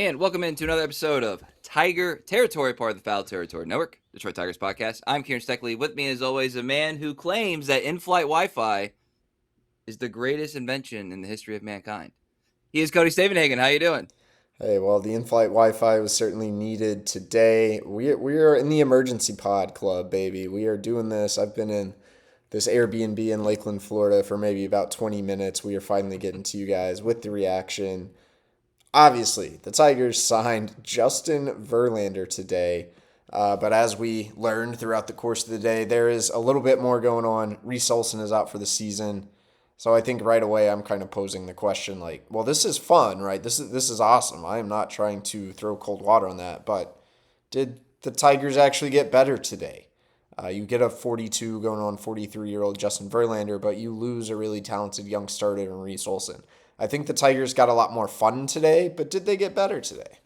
And welcome into another episode of Tiger Territory, part of the Foul Territory Network, Detroit Tigers podcast. I'm Kieran Steckley. With me, as always, a man who claims that in-flight Wi-Fi is the greatest invention in the history of mankind. He is Cody Stavenhagen. How you doing? Hey, well, the in-flight Wi-Fi was certainly needed today. We are in the emergency pod club, baby. We are doing this. I've been in this Airbnb in Lakeland, Florida for maybe about 20 minutes. We are finally getting to you guys with the reaction. Obviously, the Tigers signed Justin Verlander today. But as we learned throughout the course of the day, there is a little bit more going on. Reese Olson is out for the season. So I think right away I'm kind of posing the question like, well, this is fun, right? This is awesome. I am not trying to throw cold water on that, but did the Tigers actually get better today? You get a 42 going on 43-year-old Justin Verlander, but you lose a really talented young starter in Reese Olson. I think the Tigers got a lot more fun today, but did they get better today?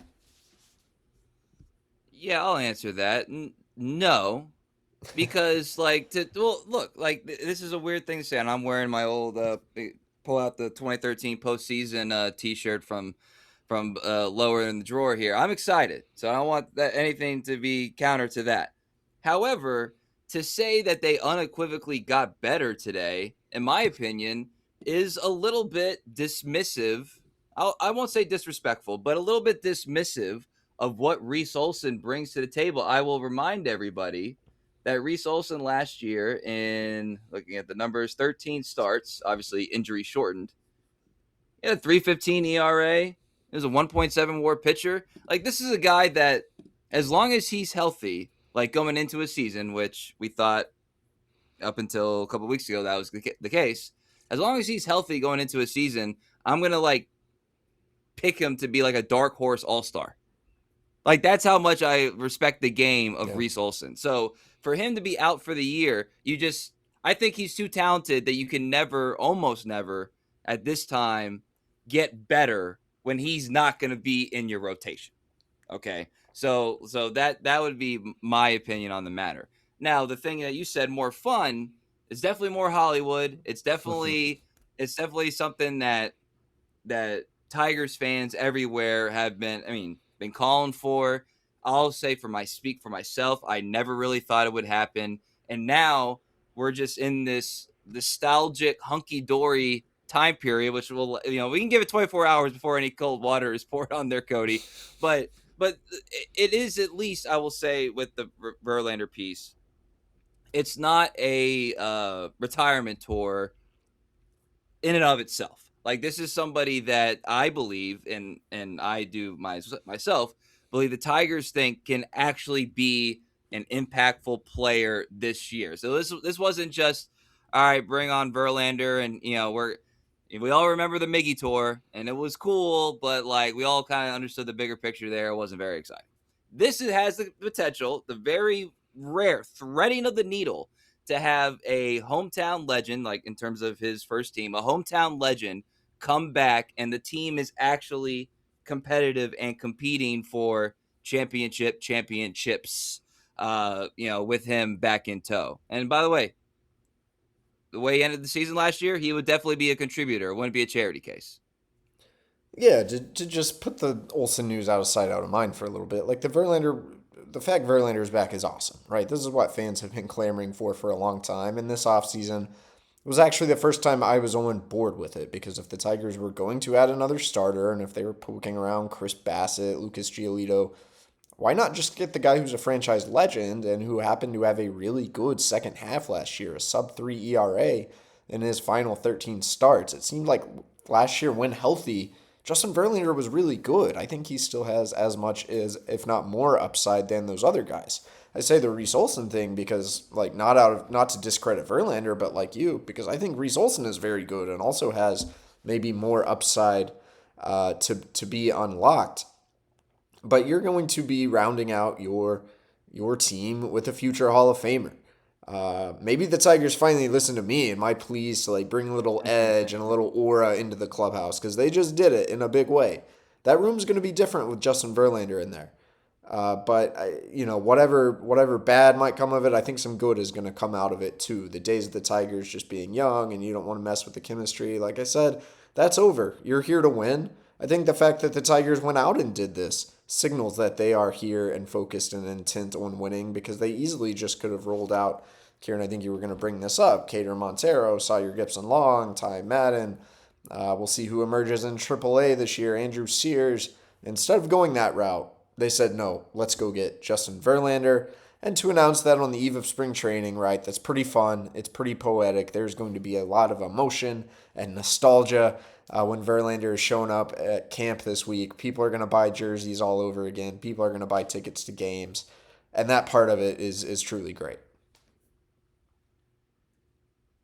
Yeah, I'll answer that. No, because look, this is a weird thing to say, and I'm wearing my old pull out the 2013 postseason T-shirt from lower in the drawer here. I'm excited, so I don't want anything to be counter to that. However, to say that they unequivocally got better today, in my opinion, is a little bit dismissive. I won't say disrespectful, but a little bit dismissive of what Reese Olson brings to the table. I will remind everybody that Reese Olson last year, in looking at the numbers, 13 starts, obviously injury shortened. He had a 3.15 ERA. He was a 1.7 WAR pitcher. Like, this is a guy that, as long as he's healthy, like going into a season, which we thought up until a couple weeks ago that was the case, as long as he's healthy going into a season, I'm gonna like pick him to be like a dark horse all-star. Like, that's how much I respect the game of Yeah. Reese Olson. So for him to be out for the year, I think he's too talented that you can never, almost never, at this time, get better when he's not going to be in your rotation. Okay, so that would be my opinion on the matter. Now, the thing that you said, more fun, is definitely more Hollywood. It's definitely something that Tigers fans everywhere have been calling for. I'll say speak for myself, I never really thought it would happen. And now we're just in this nostalgic hunky dory time period, which we can give it 24 hours before any cold water is poured on there, Cody. But it is, at least I will say, with the Verlander piece, it's not a retirement tour in and of itself. Like, this is somebody that I believe, and I do myself believe the Tigers think can actually be an impactful player this year. So this wasn't just, all right, bring on Verlander, and we all remember the Miggy tour, and it was cool, but like, we all kind of understood the bigger picture there. It wasn't very exciting. Has the potential, the very rare threading of the needle, to have a hometown legend, like in terms of his first team, a hometown legend come back, and the team is actually competitive and competing for championships, with him back in tow. And by the way he ended the season last year, he would definitely be a contributor. It wouldn't be a charity case. Yeah, to just put the Olsen news out of sight, out of mind for a little bit. Like the fact Verlander is back is awesome, right? This is what fans have been clamoring for a long time. And this offseason was actually the first time I was on board with it, because if the Tigers were going to add another starter and if they were poking around Chris Bassett, Lucas Giolito, why not just get the guy who's a franchise legend and who happened to have a really good second half last year, a sub 3 ERA in his final 13 starts? It seemed like last year, when healthy, Justin Verlander was really good. I think he still has as much as, if not more, upside than those other guys. I say the Reese Olson thing because, like, not to discredit Verlander, but like you, because I think Reese Olson is very good and also has maybe more upside to be unlocked. But you're going to be rounding out your team with a future Hall of Famer. Maybe the Tigers finally listen to me and my pleas to like bring a little edge and a little aura into the clubhouse, because they just did it in a big way. That room's going to be different with Justin Verlander in there. But whatever bad might come of it, I think some good is going to come out of it too. The days of the Tigers just being young and you don't want to mess with the chemistry, like I said, that's over. You're here to win. I think the fact that the Tigers went out and did this signals that they are here and focused and intent on winning, because they easily just could have rolled out. Kieran, I think you were going to bring this up. Cater Montero, Sawyer Gibson Long, Ty Madden. We'll see who emerges in AAA this year. Andrew Sears. Instead of going that route, they said, no, let's go get Justin Verlander. And to announce that on the eve of spring training, right, that's pretty fun. It's pretty poetic. There's going to be a lot of emotion and nostalgia when Verlander is showing up at camp this week. People are going to buy jerseys all over again. People are going to buy tickets to games. And that part of it is truly great.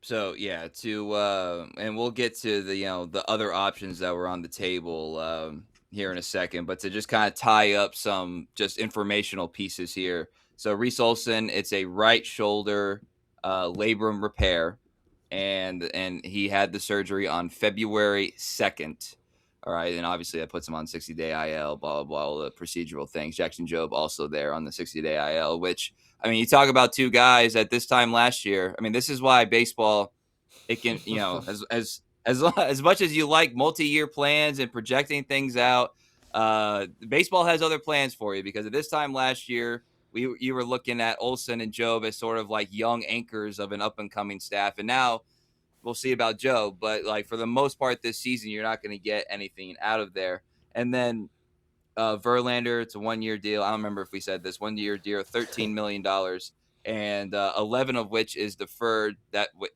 So yeah, and we'll get to the other options that were on the table here in a second, but to just kind of tie up some just informational pieces here. So Reese Olson, it's a right shoulder labrum repair, and he had the surgery on February 2nd. All right, and obviously that puts him on 60-day IL, blah blah blah, all the procedural things. Jackson Jobe also there on the 60-day IL, which, I mean, you talk about two guys at this time last year. I mean, this is why baseball, it can, as much as you like multi-year plans and projecting things out, baseball has other plans for you, because at this time last year, you were looking at Olsen and Jobe as sort of like young anchors of an up and coming staff, and now we'll see about Joe. But like for the most part this season, you're not going to get anything out of there. And then Verlander, it's a 1-year deal. I don't remember if we said this. 1-year deal, $13 million, and 11 of which is deferred.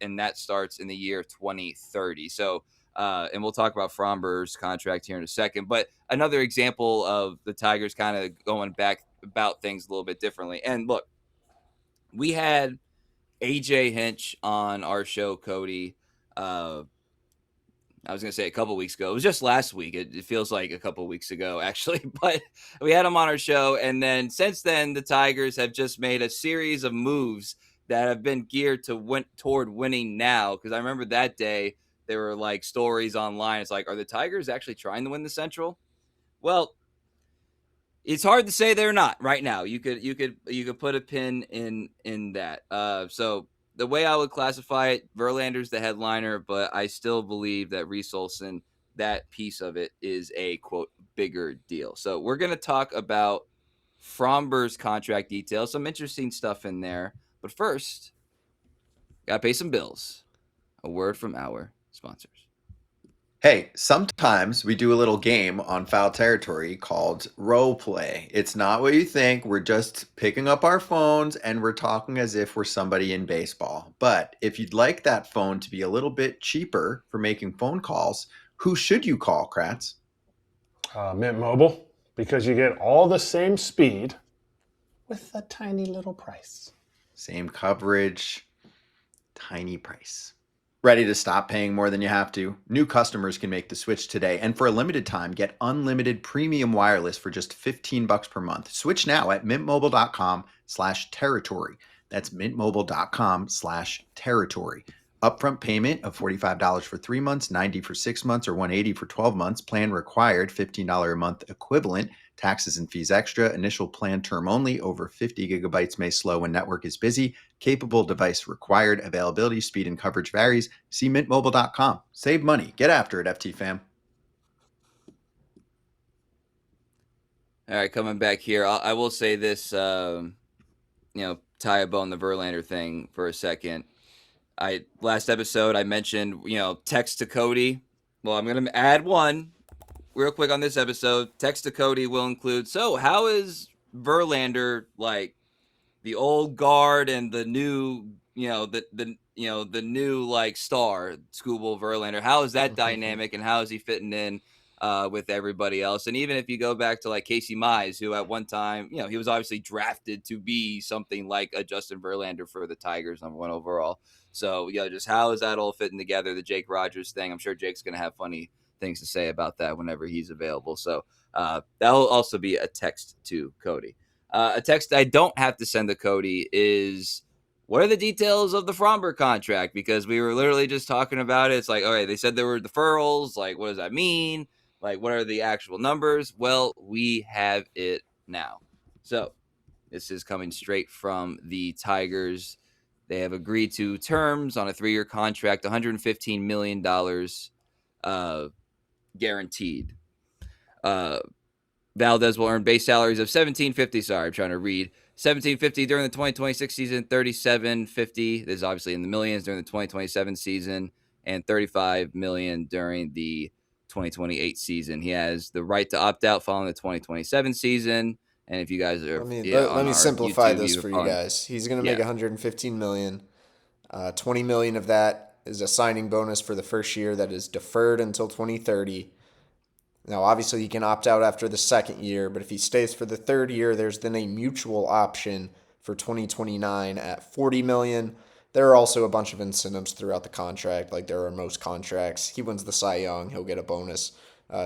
And that starts in the year 2030. So, and we'll talk about Framber's contract here in a second. But another example of the Tigers kind of going back about things a little bit differently. And look, we had AJ Hinch on our show, Cody. I was going to say a couple weeks ago. It was just last week. It feels like a couple weeks ago, actually. But we had him on our show. And then since then, the Tigers have just made a series of moves that have been geared toward winning now. Because I remember that day, there were like stories online. It's like, are the Tigers actually trying to win the Central? Well, it's hard to say they're not right now. You could put a pin in that. So the way I would classify it, Verlander's the headliner, but I still believe that Reese Olson, that piece of it, is a quote bigger deal. So we're gonna talk about Framber's contract details, some interesting stuff in there. But first, gotta pay some bills. A word from our sponsors. Hey, sometimes we do a little game on Foul Territory called Role Play. It's not what you think. We're just picking up our phones and we're talking as if we're somebody in baseball. But if you'd like that phone to be a little bit cheaper for making phone calls, who should you call, Kratz? Mint Mobile, because you get all the same speed with a tiny little price. Same coverage, tiny price. Ready to stop paying more than you have to? New customers can make the switch today, and for a limited time, get unlimited premium wireless for just $15 per month. Switch now at mintmobile.com/territory. That's mintmobile.com/territory. Upfront payment of $45 for 3 months, $90 for 6 months, or $180 for 12 months. Plan required, $15 a month equivalent. Taxes and fees extra. Initial plan term only. Over 50 gigabytes may slow when network is busy. Capable device required. Availability, speed, and coverage varies. See mintmobile.com. Save money. Get after it, FT fam. All right, coming back here, I will say this, tie a bow on the Verlander thing for a second. Last episode I mentioned, text to Cody. Well, I'm gonna add one real quick on this episode. Text to Cody will include, so how is Verlander like the old guard and the new, the new like star, Scooble Verlander? How is that dynamic, and how is he fitting in with everybody else? And even if you go back to like Casey Mize, who at one time, he was obviously drafted to be something like a Justin Verlander for the Tigers, #1 overall. So just how is that all fitting together? The Jake Rogers thing. I'm sure Jake's gonna have funny things to say about that whenever he's available. So that'll also be a text to Cody. A text I don't have to send to Cody is, what are the details of the Framber contract? Because we were literally just talking about it. It's like, all right, they said there were deferrals. Like, what does that mean? Like, what are the actual numbers? Well, we have it now. So this is coming straight from the Tigers. They have agreed to terms on a 3-year contract, $115 million guaranteed. Valdez will earn base salaries of $17.50. Sorry, I'm trying to read. $17.50 during the 2026 season, $37.50. This is obviously in the millions during the 2027 season, and $35 million during the 2028 season. He has the right to opt out following the 2027 season. And if you guys are Let on me our simplify YouTube, this you for you following, guys. He's going to make yeah, 115 million. 20 million of that is a signing bonus for the first year that is deferred until 2030. Now, obviously, he can opt out after the second year, but if he stays for the third year, there's then a mutual option for 2029 at 40 million. There are also a bunch of incentives throughout the contract, like there are most contracts. He wins the Cy Young, he'll get a bonus,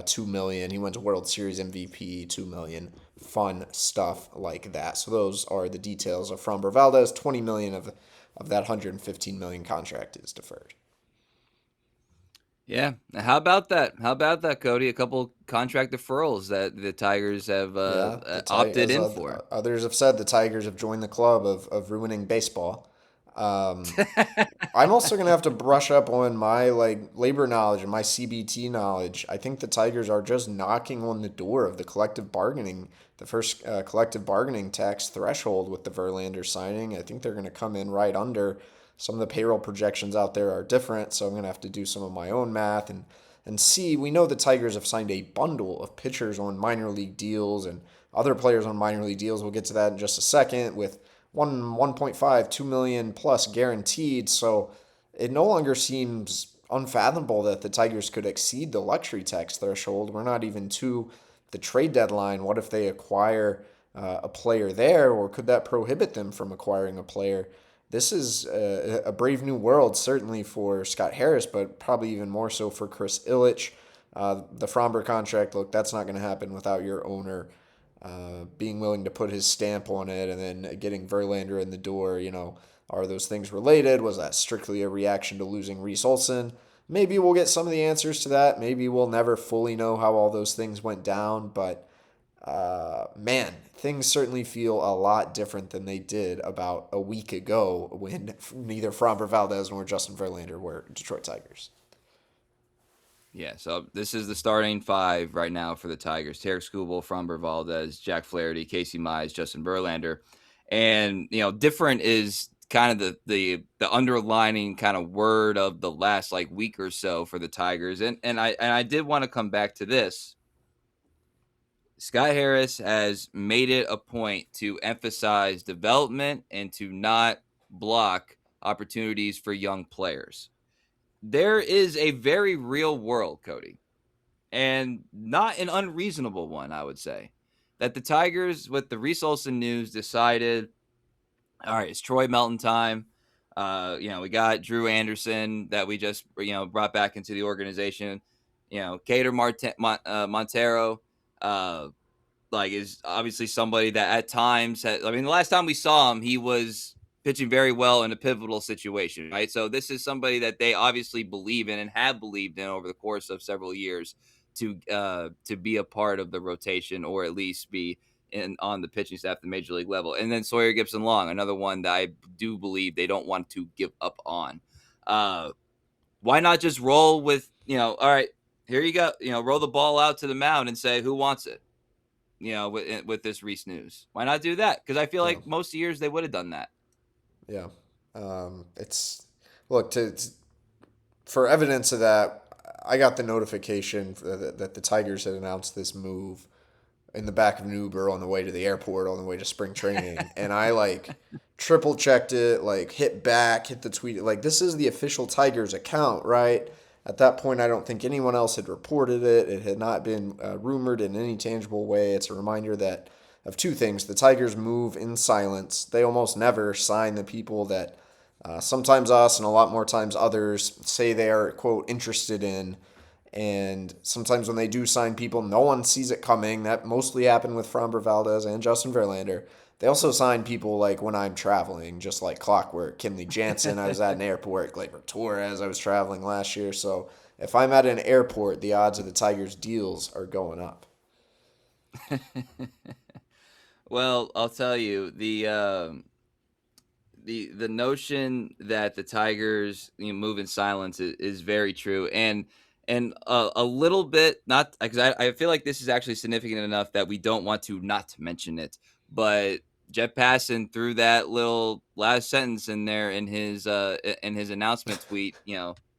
2 million. He wins World Series MVP, 2 million. Fun stuff like that. So those are the details of Framber Valdez. 20 million of that 115 million contract is deferred. yeah. How about that? How about that, Cody? A couple contract deferrals that the Tigers have Yeah, opted as in for. others have said, the Tigers have joined the club of ruining baseball. I'm also gonna have to brush up on my labor knowledge and my CBT knowledge. I think the Tigers are just knocking on the door of the first collective bargaining tax threshold with the Verlander signing. I think they're gonna come in right under. Some of the payroll projections out there are different, so I'm gonna have to do some of my own math and see. We know the Tigers have signed a bundle of pitchers on minor league deals and other players on minor league deals. We'll get to that in just a second with 1.5, 2 million plus guaranteed. So it no longer seems unfathomable that the Tigers could exceed the luxury tax threshold. We're not even to the trade deadline. What if they acquire a player there, or could that prohibit them from acquiring a player? This is a brave new world, certainly for Scott Harris, but probably even more so for Chris Ilitch. The Framber contract, look, that's not going to happen without your owner being willing to put his stamp on it, and then getting Verlander in the door. Are those things related? Was that strictly a reaction to losing Reese Olson? Maybe we'll get some of the answers to that. Maybe we'll never fully know how all those things went down, but man, things certainly feel a lot different than they did about a week ago when neither Framber Valdez nor Justin Verlander were Detroit Tigers. Yeah, so this is the starting five right now for the Tigers: Tarek Skubal, Framber Valdez, Jack Flaherty, Casey Mize, Justin Verlander. And different is kind of the underlining kind of word of the last week or so for the Tigers. And I did want to come back to this. Scott Harris has made it a point to emphasize development and to not block opportunities for young players. There is a very real world, Cody, and not an unreasonable one, I would say, that the Tigers, with the Reese Olson news, decided, all right, it's Troy Melton time. We got Drew Anderson that we just brought back into the organization. Cater Montero, is obviously somebody that at times the last time we saw him, he was pitching very well in a pivotal situation, right? So this is somebody that they obviously believe in and have believed in over the course of several years to be a part of the rotation, or at least be on the pitching staff at the major league level. And then Sawyer Gipson-Long, another one that I do believe they don't want to give up on. Why not just roll with, all right, here you go, roll the ball out to the mound and say, who wants it? With this Reese news. Why not do that? Because I feel like most years they would have done that. Yeah. It's look for evidence of that. I got the notification that the Tigers had announced this move in the back of an Uber on the way to the airport, on the way to spring training, and I triple checked it, hit the tweet, this is the official Tigers account, right? At that point, I don't think anyone else had reported it. It had not been rumored in any tangible way. It's a reminder of two things. The Tigers move in silence. They almost never sign the people that sometimes us and a lot more times others say they are, quote, interested in. And sometimes when they do sign people, no one sees it coming. That mostly happened with Framber Valdez and Justin Verlander. They also sign people when I'm traveling, just like clockwork. Kenley Jansen, I was at an airport. Gleyber Torres, I was traveling last year. So if I'm at an airport, the odds of the Tigers' deals are going up. Well, I'll tell you, the notion that the Tigers move in silence is very true. And and a little bit, not because I feel like this is actually significant enough that we don't want to not mention it. But Jeff Passan threw that little last sentence in there in his announcement tweet.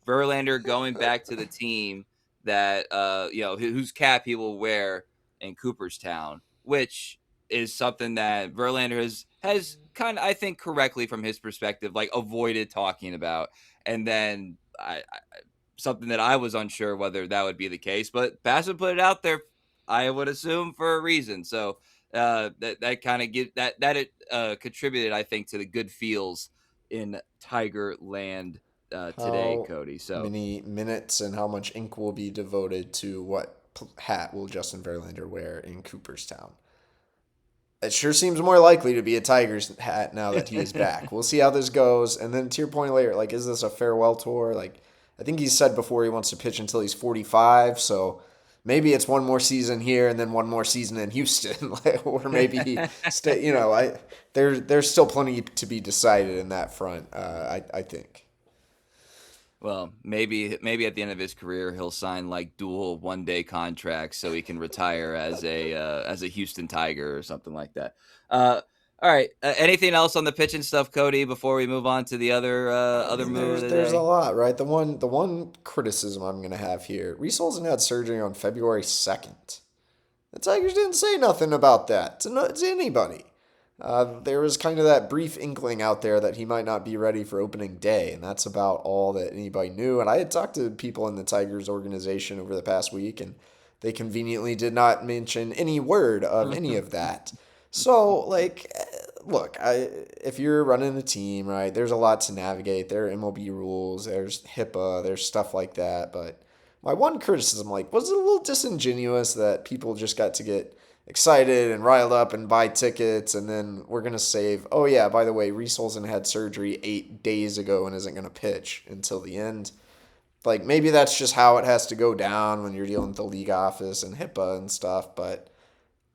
Verlander going back to the team that whose cap he will wear in Cooperstown, which is something that Verlander has kind of, I think, correctly from his perspective, like avoided talking about. And then something that I was unsure whether that would be the case, but Bassett put it out there, I would assume, for a reason. So that kind of it contributed, I think, to the good feels in Tiger Land today, How Cody. So many minutes and how much ink will be devoted to what hat will Justin Verlander wear in Cooperstown? It sure seems more likely to be a Tigers hat now that he is back. We'll see how this goes. And then to your point later, like, is this a farewell tour? Like, I think he said before he wants to pitch until he's 45. So maybe it's one more season here and then one more season in Houston, or maybe he stay. There's still plenty to be decided in that front. I think. well, maybe at the end of his career he'll sign like dual 1-day contracts so he can retire as a Houston Tiger or something like that. All right. Anything else on the pitching stuff, Cody? Before we move on to the other mean, move of the there's a day. lot, right? The one criticism I'm gonna have here: Reese Olson had surgery on February 2nd. The Tigers didn't say nothing about that to anybody. There was kind of that brief inkling out there that he might not be ready for opening day, and that's about all that anybody knew. And I had talked to people in the Tigers organization over the past week, and they conveniently did not mention any word of any of that. So, like, look, if you're running a team, right, there's a lot to navigate. There are MLB rules, there's HIPAA, there's stuff like that. But my one criticism, like, was it a little disingenuous that people just got to get excited and riled up and buy tickets, and then we're going to save, oh, yeah, by the way, Reese Olsen had surgery 8 days ago and isn't going to pitch until the end. Like, maybe that's just how it has to go down when you're dealing with the league office and HIPAA and stuff, but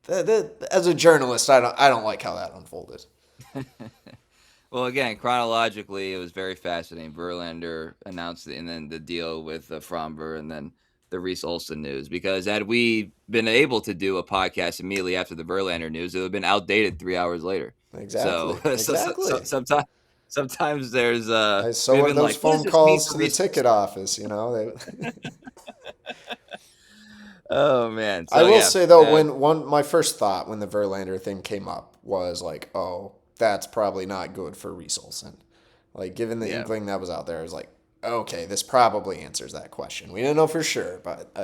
as a journalist, I don't like how that unfolded. Well, again, chronologically, it was very fascinating. Verlander announced it, and then the deal with Framber, and then the Reese Olson news. Because had we been able to do a podcast immediately after the Verlander news, it would have been outdated 3 hours later. Exactly. So Exactly. sometimes there's So we've are been those like, what does phone this mean calls for to the Reese ticket Olson? office, Oh man, I so will yeah, say though, my first thought when the Verlander thing came up was like, oh, that's probably not good for Reese Olson. Like, given the yeah. inkling that was out there, I was like, okay, this probably answers that question. We didn't know for sure, but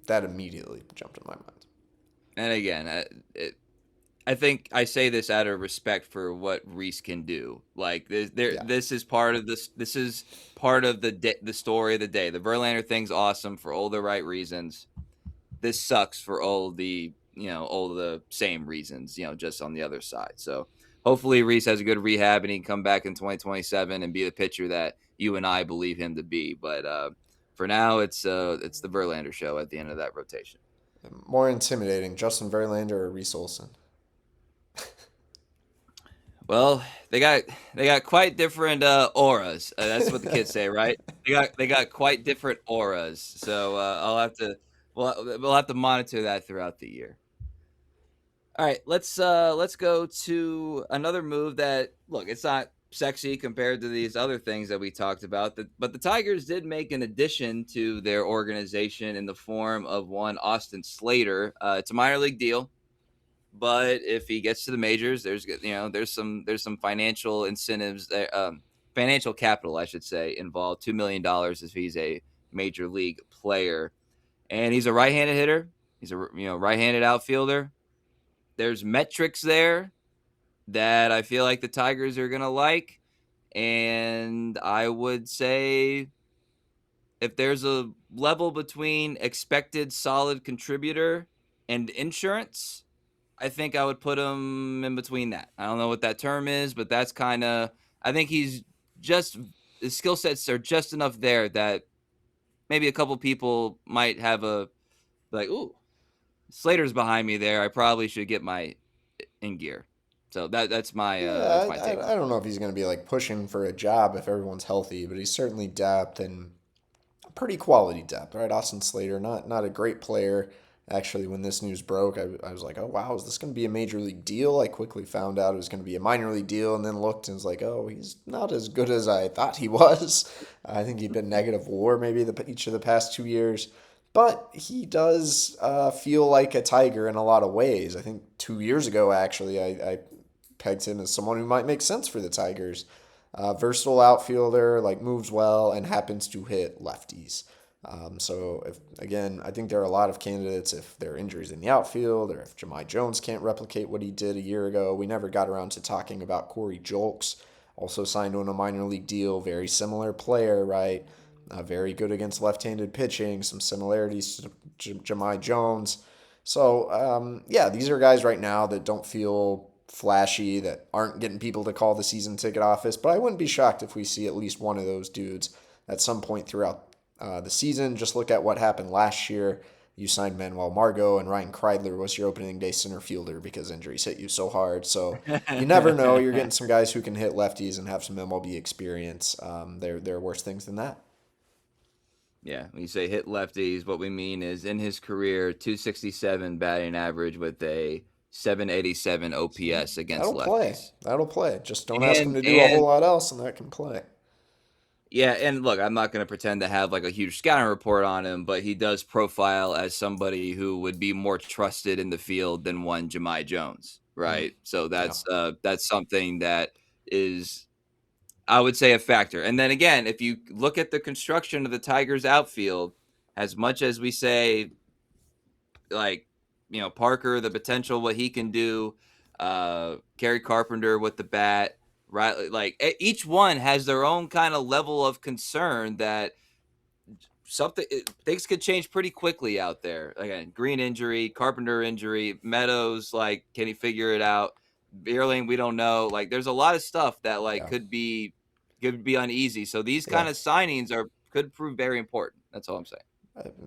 that immediately jumped in my mind. And again, I think I say this out of respect for what Reese can do. Like Yeah. this is part of this. This is part of the story of the day. The Verlander thing's awesome for all the right reasons. This sucks for all the same reasons. Just on the other side. So hopefully Reese has a good rehab and he can come back in 2027 and be the pitcher that you and I believe him to be. But for now, it's the Verlander show at the end of that rotation. More intimidating, Justin Verlander or Reese Olson? Well, they got quite different auras. That's what the kids say, right? They got quite different auras. So I'll have to we'll have to monitor that throughout the year. All right, let's go to another move that, look, it's not sexy compared to these other things that we talked about, but the Tigers did make an addition to their organization in the form of one Austin Slater. It's a minor league deal. But if he gets to the majors, there's some financial incentives, financial capital, I should say, involved. $2 million if he's a major league player, and he's a right-handed hitter. He's a right-handed outfielder. There's metrics there that I feel like the Tigers are gonna like, and I would say if there's a level between expected solid contributor and insurance, I think I would put him in between that. I don't know what that term is, but that's kind of, I think his skill sets are just enough there that maybe a couple people might have like, ooh, Slater's behind me there. I probably should get my in gear. So that's my Yeah, take on I it. don't know if he's going to be like pushing for a job if everyone's healthy, but he's certainly depth and pretty quality depth, right? Austin Slater, not a great player. Actually, when this news broke, I was like, oh, wow, is this going to be a major league deal? I quickly found out it was going to be a minor league deal and then looked and was like, oh, he's not as good as I thought he was. I think he'd been negative WAR maybe each of the past 2 years. But he does feel like a Tiger in a lot of ways. I think 2 years ago, actually, I pegged him as someone who might make sense for the Tigers. Versatile outfielder, like moves well and happens to hit lefties. So, again, I think there are a lot of candidates if there are injuries in the outfield or if Jahmai Jones can't replicate what he did a year ago. We never got around to talking about Corey Julks, also signed on a minor league deal, very similar player, right? Very good against left-handed pitching, some similarities to Jahmai Jones. So, yeah, these are guys right now that don't feel flashy, that aren't getting people to call the season ticket office, but I wouldn't be shocked if we see at least one of those dudes at some point throughout the season. Just look at what happened last year. You signed Manuel Margot, and Ryan Kreidler was your opening day center fielder because injuries hit you so hard. So you never know. You're getting some guys who can hit lefties and have some MLB experience. There are worse things than that. Yeah, when you say hit lefties, what we mean is in his career, 267 batting average with a 787 OPS against lefties. That'll play. Just don't ask him to do a whole lot else, and that can play. Yeah, and look, I'm not going to pretend to have like a huge scouting report on him, but he does profile as somebody who would be more trusted in the field than one Jahmai Jones, right? So that's something that is, I would say, a factor. And then again, if you look at the construction of the Tigers outfield, as much as we say, like, Parker, the potential, what he can do, Kerry Carpenter with the bat, right? Like each one has their own kind of level of concern that things could change pretty quickly out there. Again, Green injury, Carpenter injury, Meadows, like, can he figure it out? Beerling, we don't know. Like, there's a lot of stuff that could be uneasy. So these kind of signings could prove very important. That's all I'm saying.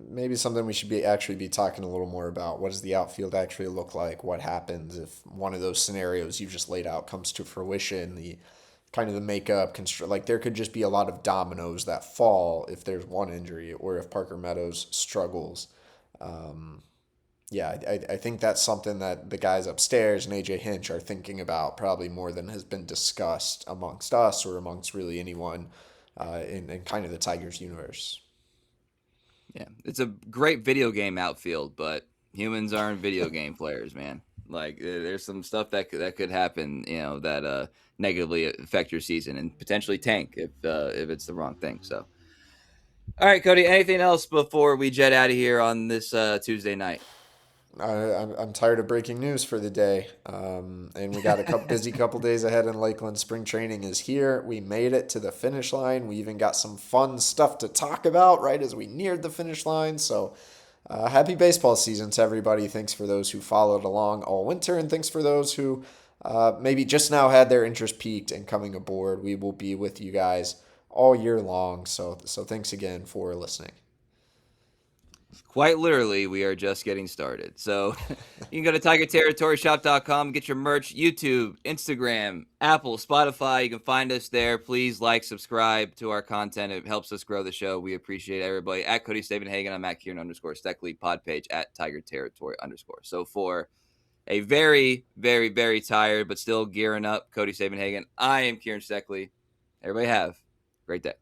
Maybe something we should actually be talking a little more about. What does the outfield actually look like? What happens if one of those scenarios you just laid out comes to fruition? The kind of the makeup, like there could just be a lot of dominoes that fall if there's one injury or if Parker Meadows struggles. I think that's something that the guys upstairs and AJ Hinch are thinking about probably more than has been discussed amongst us or amongst really anyone in kind of the Tigers universe. Yeah, it's a great video game outfield, but humans aren't video game players, man. Like, there's some stuff that could happen, that negatively affect your season and potentially tank if it's the wrong thing. So, all right, Cody, anything else before we jet out of here on this Tuesday night? I'm tired of breaking news for the day, and we got a busy couple days ahead in Lakeland. Spring training is here. We made it to the finish line. We even got some fun stuff to talk about right as we neared the finish line. So happy baseball season to everybody. Thanks for those who followed along all winter, and thanks for those who maybe just now had their interest piqued and coming aboard. We will be with you guys all year long. So thanks again for listening. Quite literally, we are just getting started. So you can go to TigerTerritoryShop.com, get your merch, YouTube, Instagram, Apple, Spotify. You can find us there. Please like, subscribe to our content. It helps us grow the show. We appreciate everybody. At Cody Stavenhagen, I'm at Kieran_Steckley, pod page at Tiger Territory_. So for a very, very, very tired but still gearing up Cody Stavenhagen, I am Kieran Steckley. Everybody have a great day.